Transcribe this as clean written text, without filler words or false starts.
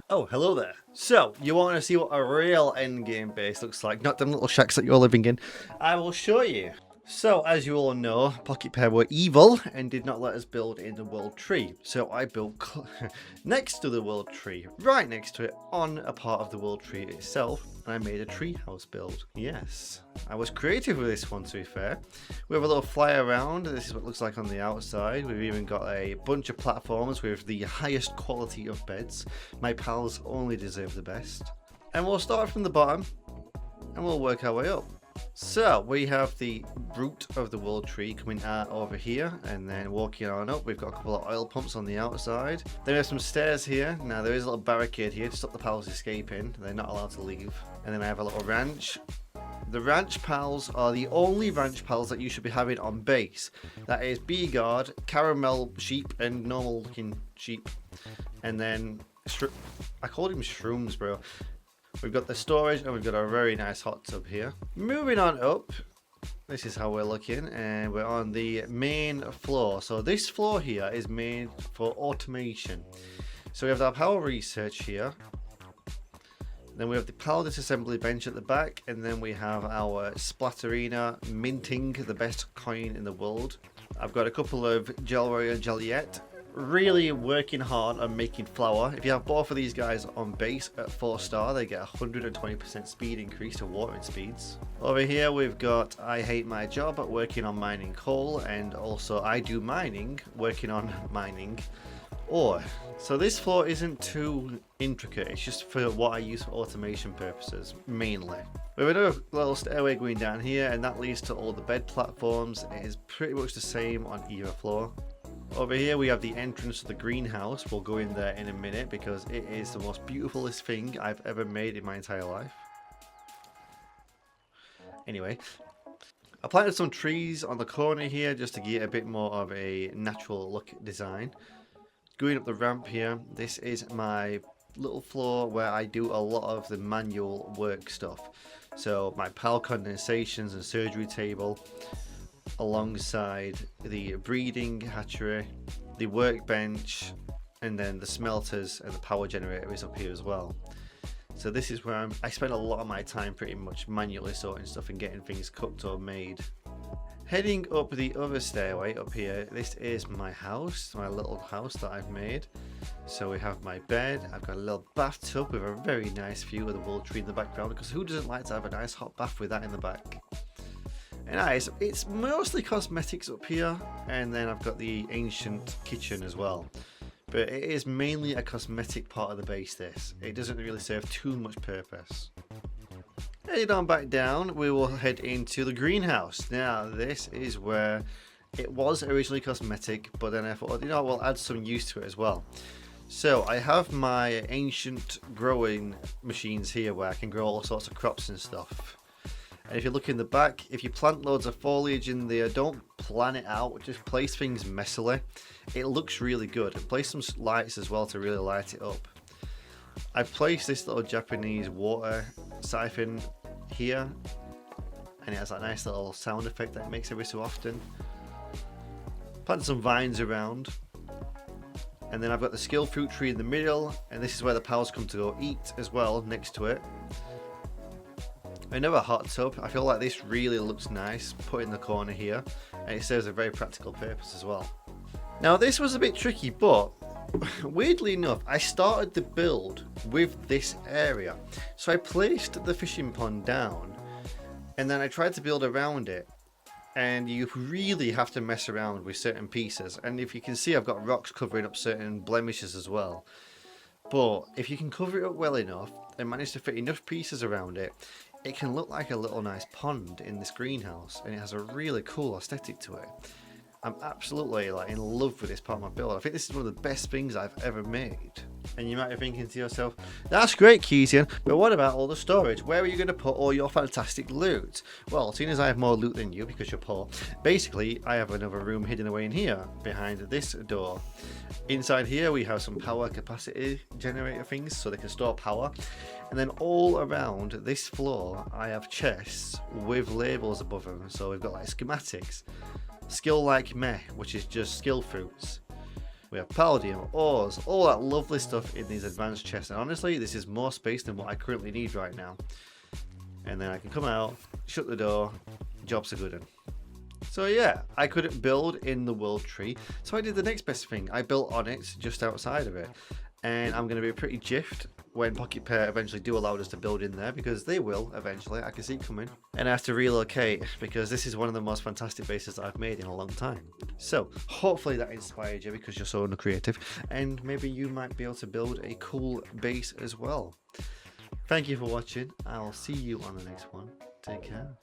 Oh, hello there. So, you want to see what a real endgame base looks like, not them little shacks that you're living in? I will show you. So, as you all know, Pocket Pair were evil and did not let us build in the world tree. So I built next to the world tree, right next to it, on a part of the world tree itself, and I made a treehouse build. Yes, I was creative with this one, to be fair. We have a little fly around. This is what it looks like on the outside. We've even got a bunch of platforms with the highest quality of beds. My pals only deserve the best. And we'll start from the bottom and we'll work our way up. So we have the root of the world tree coming out over here, and then walking on up we've got a couple of oil pumps on the outside. Then we have some stairs here. Now there is a little barricade here to stop the pals escaping. They're not allowed to leave. And then I have a little ranch. The ranch pals are the only ranch pals that you should be having on base. That is bee guard, caramel sheep, and normal looking sheep. And then I called him shrooms, bro. We've got the storage and we've got a very nice hot tub here. Moving on up, this is how we're looking, and we're on the main floor. So this floor here is made for automation. So we have our power research here. Then we have the power disassembly bench at the back, and then we have our splatterina minting the best coin in the world. I've got a couple of Gel Warrior Joliet. Really working hard on making flour. If you have both of these guys on base at 4-star, they get 120% speed increase to watering speeds. Over here we've got I hate my job at working on mining coal, and also I do mining, working on mining ore. So this floor isn't too intricate, it's just for what I use for automation purposes mainly. We have another little stairway going down here, and that leads to all the bed platforms. It is pretty much the same on either floor. Over here we have the entrance to the greenhouse. We'll go in there in a minute because it is the most beautifulest thing I've ever made in my entire life. Anyway, I planted some trees on the corner here just to get a bit more of a natural look design. Going up the ramp here, this is my little floor where I do a lot of the manual work stuff. So my PAL condensations and surgery table, alongside the breeding hatchery, the workbench, and then the smelters and the power generator is up here as well. So this is where I spend a lot of my time pretty much manually sorting stuff and getting things cooked or made. Heading up the other stairway up here, this is my house, my little house that I've made. So we have my bed, I've got a little bathtub with a very nice view of the world tree in the background, because who doesn't like to have a nice hot bath with that in the back? And it's mostly cosmetics up here, and then I've got the ancient kitchen as well. But it is mainly a cosmetic part of the base, this. It doesn't really serve too much purpose. Heading on back down, we will head into the greenhouse. Now, this is where it was originally cosmetic, but then I thought, you know, we'll add some use to it as well. So I have my ancient growing machines here where I can grow all sorts of crops and stuff. And if you look in the back, if you plant loads of foliage in there, don't plan it out, just place things messily. It looks really good. And place some lights as well to really light it up. I've placed this little Japanese water siphon here, and it has that nice little sound effect that it makes every so often. Plant some vines around. And then I've got the skill fruit tree in the middle, and this is where the pals come to go eat as well, next to it. Another hot tub. I feel like this really looks nice, put in the corner here, and it serves a very practical purpose as well. Now this was a bit tricky, but weirdly enough, I started the build with this area. So I placed the fishing pond down, and then I tried to build around it, and you really have to mess around with certain pieces. And if you can see, I've got rocks covering up certain blemishes as well. But if you can cover it up well enough and manage to fit enough pieces around it, it can look like a little nice pond in this greenhouse, and it has a really cool aesthetic to it. I'm absolutely in love with this part of my build. I think this is one of the best things I've ever made. And you might be thinking to yourself, that's great, Keyzion, but what about all the storage? Where are you going to put all your fantastic loot? Well, seeing as I have more loot than you because you're poor, basically I have another room hidden away in here behind this door. Inside here we have some power capacity generator things so they can store power. And then all around this floor I have chests with labels above them. So we've got schematics. Skill like meh, which is just skill fruits. We have palladium, ores, all that lovely stuff in these advanced chests. And honestly, this is more space than what I currently need right now. And then I can come out, shut the door, jobs are good. So yeah, I couldn't build in the world tree, so I did the next best thing. I built on it, just outside of it. And I'm going to be pretty jiffed when Pocket Pair eventually do allow us to build in there, because they will eventually. I can see it coming. And I have to relocate, because this is one of the most fantastic bases that I've made in a long time. So hopefully that inspired you, because you're so creative, and maybe you might be able to build a cool base as well. Thank you for watching. I'll see you on the next one. Take care.